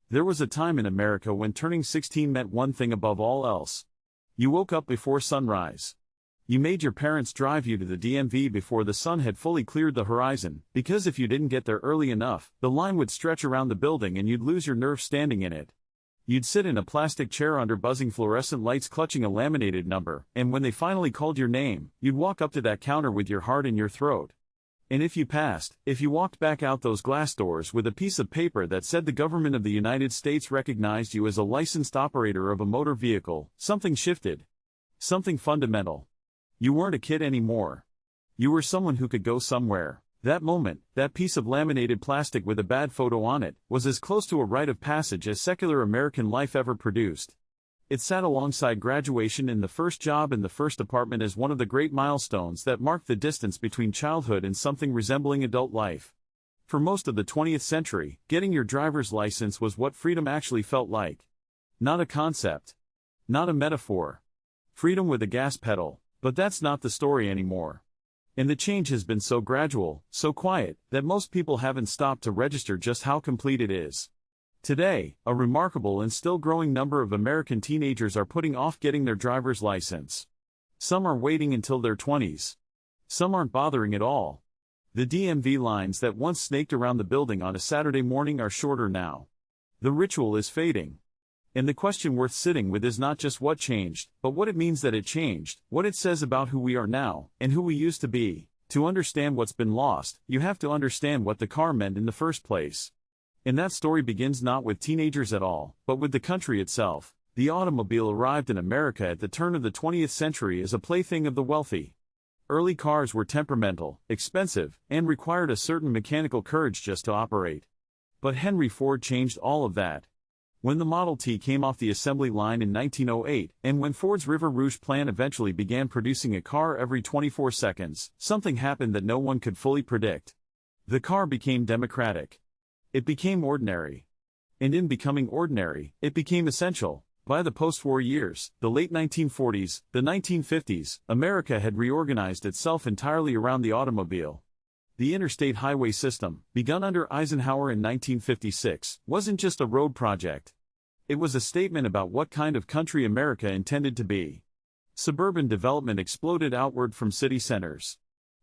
There was a time in America when turning 16 meant one thing above all else. You woke up before sunrise. You made your parents drive you to the DMV before the sun had fully cleared the horizon, because if you didn't get there early enough, the line would stretch around the building and you'd lose your nerve standing in it. You'd sit in a plastic chair under buzzing fluorescent lights clutching a laminated number, and when they finally called your name, you'd walk up to that counter with your heart in your throat. And if you passed, if you walked back out those glass doors with a piece of paper that said the government of the United States recognized you as a licensed operator of a motor vehicle, something shifted. Something fundamental. You weren't a kid anymore. You were someone who could go somewhere. That moment, that piece of laminated plastic with a bad photo on it, was as close to a rite of passage as secular American life ever produced. It sat alongside graduation and the first job in the first apartment as one of the great milestones that marked the distance between childhood and something resembling adult life. For most of the 20th century, getting your driver's license was what freedom actually felt like. Not a concept. Not a metaphor. Freedom with a gas pedal, but that's not the story anymore. And the change has been so gradual, so quiet, that most people haven't stopped to register just how complete it is. Today, a remarkable and still growing number of American teenagers are putting off getting their driver's license. Some are waiting until their 20s. Some aren't bothering at all. The DMV lines that once snaked around the building on a Saturday morning are shorter now. The ritual is fading. And the question worth sitting with is not just what changed, but what it means that it changed, what it says about who we are now, and who we used to be. To understand what's been lost, you have to understand what the car meant in the first place. And that story begins not with teenagers at all, but with the country itself. The automobile arrived in America at the turn of the 20th century as a plaything of the wealthy. Early cars were temperamental, expensive, and required a certain mechanical courage just to operate. But Henry Ford changed all of that. When the Model T came off the assembly line in 1908, and when Ford's River Rouge plant eventually began producing a car every 24 seconds, something happened that no one could fully predict. The car became democratic. It became ordinary. And in becoming ordinary, it became essential. By the post-war years, the late 1940s, the 1950s, America had reorganized itself entirely around the automobile. The interstate highway system, begun under Eisenhower in 1956, wasn't just a road project. It was a statement about what kind of country America intended to be. Suburban development exploded outward from city centers.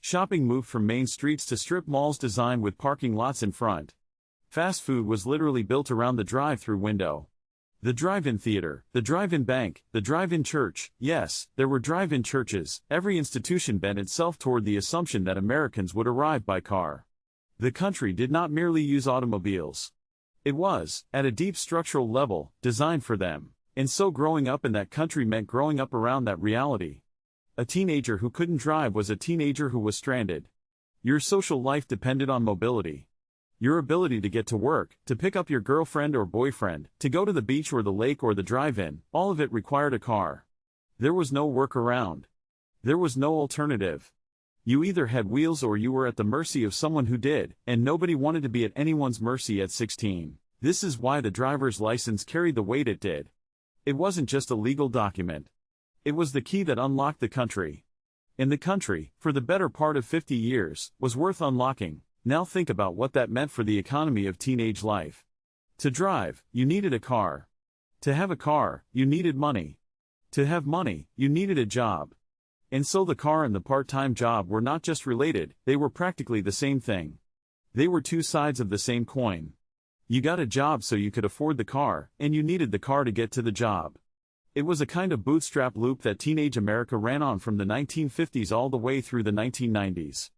Shopping moved from main streets to strip malls designed with parking lots in front. Fast food was literally built around the drive-through window. The drive-in theater, the drive-in bank, the drive-in church, yes, there were drive-in churches. Every institution bent itself toward the assumption that Americans would arrive by car. The country did not merely use automobiles. It was, at a deep structural level, designed for them. And so growing up in that country meant growing up around that reality. A teenager who couldn't drive was a teenager who was stranded. Your social life depended on mobility. Your ability to get to work, to pick up your girlfriend or boyfriend, to go to the beach or the lake or the drive-in, all of it required a car. There was no workaround. There was no alternative. You either had wheels or you were at the mercy of someone who did, and nobody wanted to be at anyone's mercy at 16. This is why the driver's license carried the weight it did. It wasn't just a legal document. It was the key that unlocked the country. And the country, for the better part of 50 years, was worth unlocking. Now think about what that meant for the economy of teenage life. To drive, you needed a car. To have a car, you needed money. To have money, you needed a job. And so the car and the part-time job were not just related, they were practically the same thing. They were two sides of the same coin. You got a job so you could afford the car, and you needed the car to get to the job. It was a kind of bootstrap loop that teenage America ran on from the 1950s all the way through the 1990s.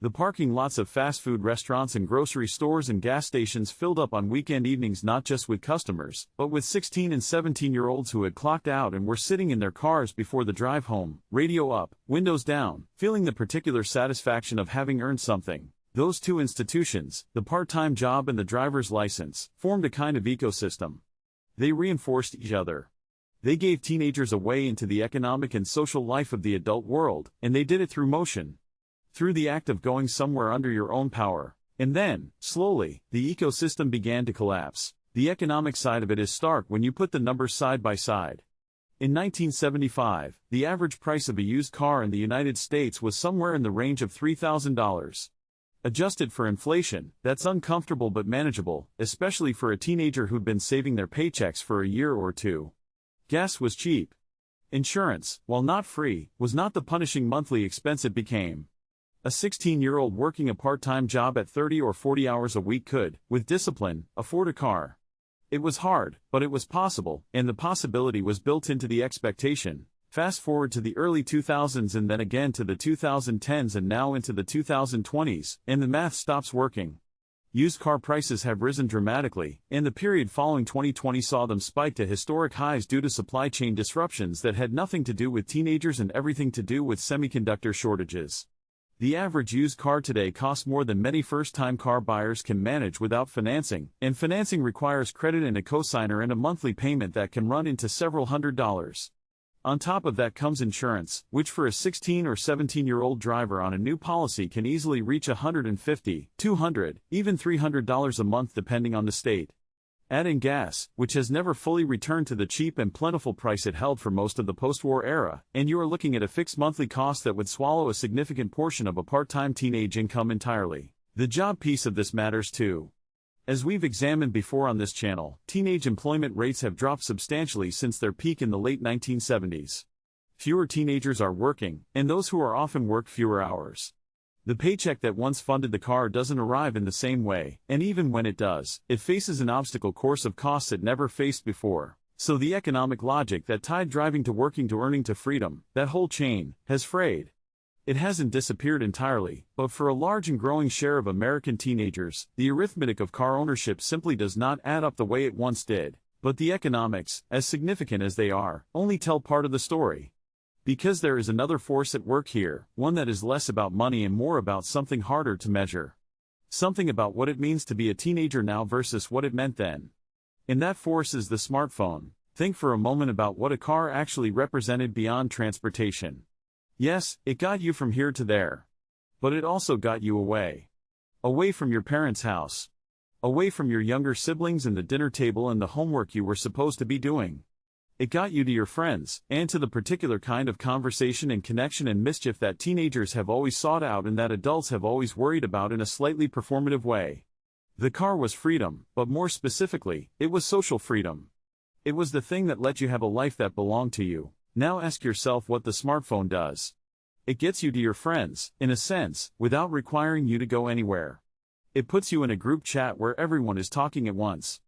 The parking lots of fast food restaurants and grocery stores and gas stations filled up on weekend evenings not just with customers, but with 16 and 17-year-olds who had clocked out and were sitting in their cars before the drive home, radio up, windows down, feeling the particular satisfaction of having earned something. Those two institutions, the part-time job and the driver's license, formed a kind of ecosystem. They reinforced each other. They gave teenagers a way into the economic and social life of the adult world, and they did it through motion. Through the act of going somewhere under your own power. And then, slowly, the ecosystem began to collapse. The economic side of it is stark when you put the numbers side by side. In 1975, the average price of a used car in the United States was somewhere in the range of $3,000. Adjusted for inflation, that's uncomfortable but manageable, especially for a teenager who'd been saving their paychecks for a year or two. Gas was cheap. Insurance, while not free, was not the punishing monthly expense it became. A 16-year-old working a part-time job at 30 or 40 hours a week could, with discipline, afford a car. It was hard, but it was possible, and the possibility was built into the expectation. Fast forward to the early 2000s and then again to the 2010s and now into the 2020s, and the math stops working. Used car prices have risen dramatically, and the period following 2020 saw them spike to historic highs due to supply chain disruptions that had nothing to do with teenagers and everything to do with semiconductor shortages. The average used car today costs more than many first-time car buyers can manage without financing, and financing requires credit and a cosigner and a monthly payment that can run into several $100s. On top of that comes insurance, which for a 16 or 17-year-old driver on a new policy can easily reach $150, $200, even $300 a month depending on the state. Add in gas, which has never fully returned to the cheap and plentiful price it held for most of the post-war era, and you are looking at a fixed monthly cost that would swallow a significant portion of a part-time teenage income entirely. The job piece of this matters too. As we've examined before on this channel, teenage employment rates have dropped substantially since their peak in the late 1970s. Fewer teenagers are working, and those who are often work fewer hours. The paycheck that once funded the car doesn't arrive in the same way, and even when it does, it faces an obstacle course of costs it never faced before. So the economic logic that tied driving to working to earning to freedom, that whole chain, has frayed. It hasn't disappeared entirely, but for a large and growing share of American teenagers, the arithmetic of car ownership simply does not add up the way it once did. But the economics, as significant as they are, only tell part of the story. Because there is another force at work here, one that is less about money and more about something harder to measure. Something about what it means to be a teenager now versus what it meant then. And that force is the smartphone. Think for a moment about what a car actually represented beyond transportation. Yes, it got you from here to there. But it also got you away. Away from your parents' house. Away from your younger siblings and the dinner table and the homework you were supposed to be doing. It got you to your friends, and to the particular kind of conversation and connection and mischief that teenagers have always sought out and that adults have always worried about in a slightly performative way. The car was freedom, but more specifically, it was social freedom. It was the thing that let you have a life that belonged to you. Now ask yourself what the smartphone does. It gets you to your friends, in a sense, without requiring you to go anywhere. It puts you in a group chat where everyone is talking at once.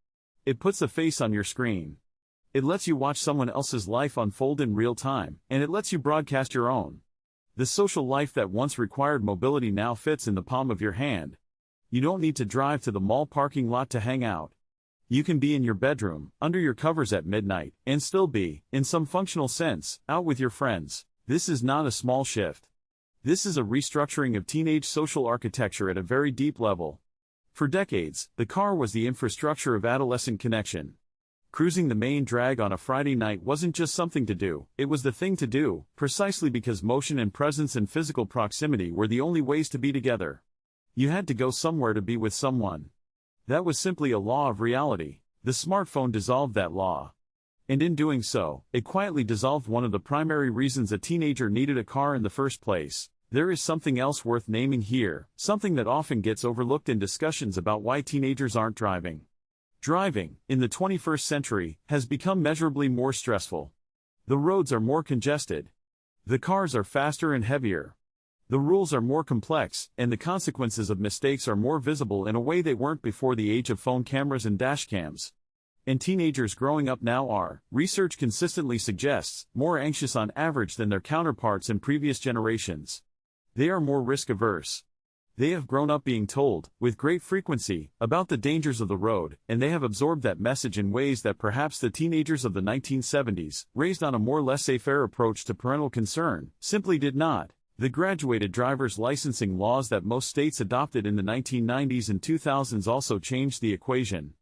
It puts a face on your screen. It lets you watch someone else's life unfold in real time, and it lets you broadcast your own. The social life that once required mobility now fits in the palm of your hand. You don't need to drive to the mall parking lot to hang out. You can be in your bedroom, under your covers at midnight, and still be, in some functional sense, out with your friends. This is not a small shift. This is a restructuring of teenage social architecture at a very deep level. For decades, the car was the infrastructure of adolescent connection. Cruising the main drag on a Friday night wasn't just something to do, it was the thing to do, precisely because motion and presence and physical proximity were the only ways to be together. You had to go somewhere to be with someone. That was simply a law of reality. The smartphone dissolved that law. And in doing so, it quietly dissolved one of the primary reasons a teenager needed a car in the first place. There is something else worth naming here, something that often gets overlooked in discussions about why teenagers aren't driving. Driving, in the 21st century, has become measurably more stressful. The roads are more congested. The cars are faster and heavier. The rules are more complex, and the consequences of mistakes are more visible in a way they weren't before the age of phone cameras and dashcams. And teenagers growing up now are, research consistently suggests, more anxious on average than their counterparts in previous generations. They are more risk-averse. They have grown up being told, with great frequency, about the dangers of the road, and they have absorbed that message in ways that perhaps the teenagers of the 1970s, raised on a more laissez-faire approach to parental concern, simply did not. The graduated driver's licensing laws that most states adopted in the 1990s and 2000s also changed the equation.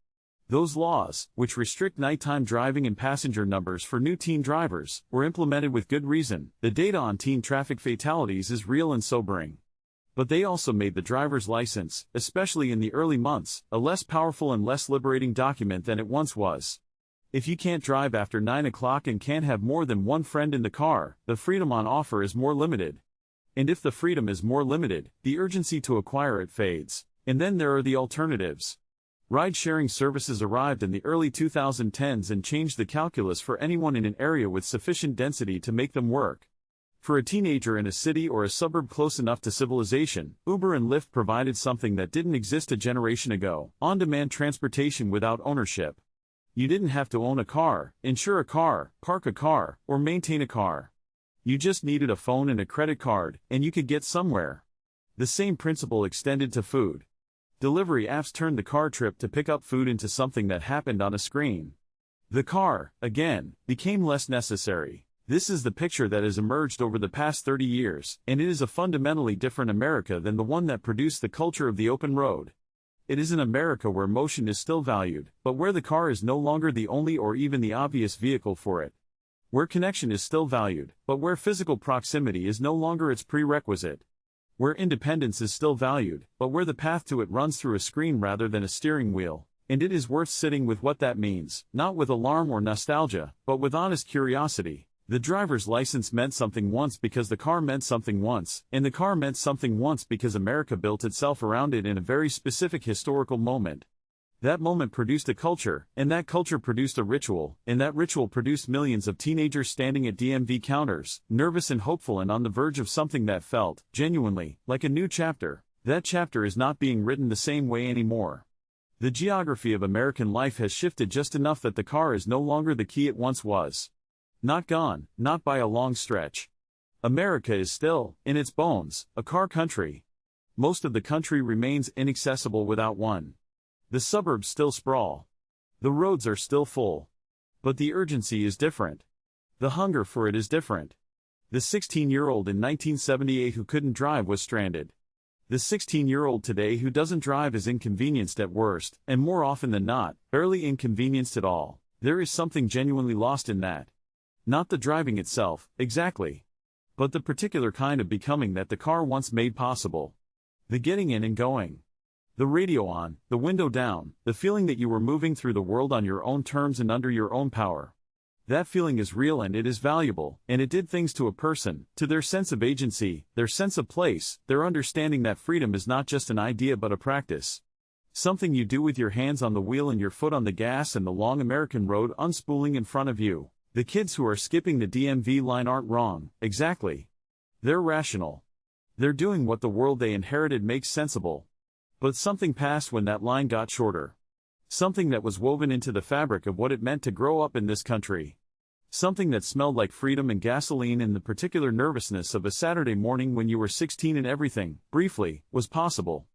Those laws, which restrict nighttime driving and passenger numbers for new teen drivers, were implemented with good reason. The data on teen traffic fatalities is real and sobering. But they also made the driver's license, especially in the early months, a less powerful and less liberating document than it once was. If you can't drive after 9 o'clock and can't have more than one friend in the car, the freedom on offer is more limited. And if the freedom is more limited, the urgency to acquire it fades. And then there are the alternatives. Ride-sharing services arrived in the early 2010s and changed the calculus for anyone in an area with sufficient density to make them work. For a teenager in a city or a suburb close enough to civilization, Uber and Lyft provided something that didn't exist a generation ago: on-demand transportation without ownership. You didn't have to own a car, insure a car, park a car, or maintain a car. You just needed a phone and a credit card, and you could get somewhere. The same principle extended to food. Delivery apps turned the car trip to pick up food into something that happened on a screen. The car, again, became less necessary. This is the picture that has emerged over the past 30 years, and it is a fundamentally different America than the one that produced the culture of the open road. It is an America where motion is still valued, but where the car is no longer the only or even the obvious vehicle for it. Where connection is still valued, but where physical proximity is no longer its prerequisite. Where independence is still valued, but where the path to it runs through a screen rather than a steering wheel. And it is worth sitting with what that means, not with alarm or nostalgia, but with honest curiosity. The driver's license meant something once because the car meant something once, and the car meant something once because America built itself around it in a very specific historical moment. That moment produced a culture, and that culture produced a ritual, and that ritual produced millions of teenagers standing at DMV counters, nervous and hopeful and on the verge of something that felt, genuinely, like a new chapter. That chapter is not being written the same way anymore. The geography of American life has shifted just enough that the car is no longer the key it once was. Not gone, not by a long stretch. America is still, in its bones, a car country. Most of the country remains inaccessible without one. The suburbs still sprawl. The roads are still full. But the urgency is different. The hunger for it is different. The 16-year-old in 1978 who couldn't drive was stranded. The 16-year-old today who doesn't drive is inconvenienced at worst, and more often than not, barely inconvenienced at all. There is something genuinely lost in that. Not the driving itself, exactly. But the particular kind of becoming that the car once made possible. The getting in and going. The radio on, the window down, the feeling that you were moving through the world on your own terms and under your own power. That feeling is real and it is valuable, and it did things to a person, to their sense of agency, their sense of place, their understanding that freedom is not just an idea but a practice. Something you do with your hands on the wheel and your foot on the gas and the long American road unspooling in front of you. The kids who are skipping the DMV line aren't wrong, exactly. They're rational. They're doing what the world they inherited makes sensible. But something passed when that line got shorter. Something that was woven into the fabric of what it meant to grow up in this country. Something that smelled like freedom and gasoline and the particular nervousness of a Saturday morning when you were 16 and everything, briefly, was possible.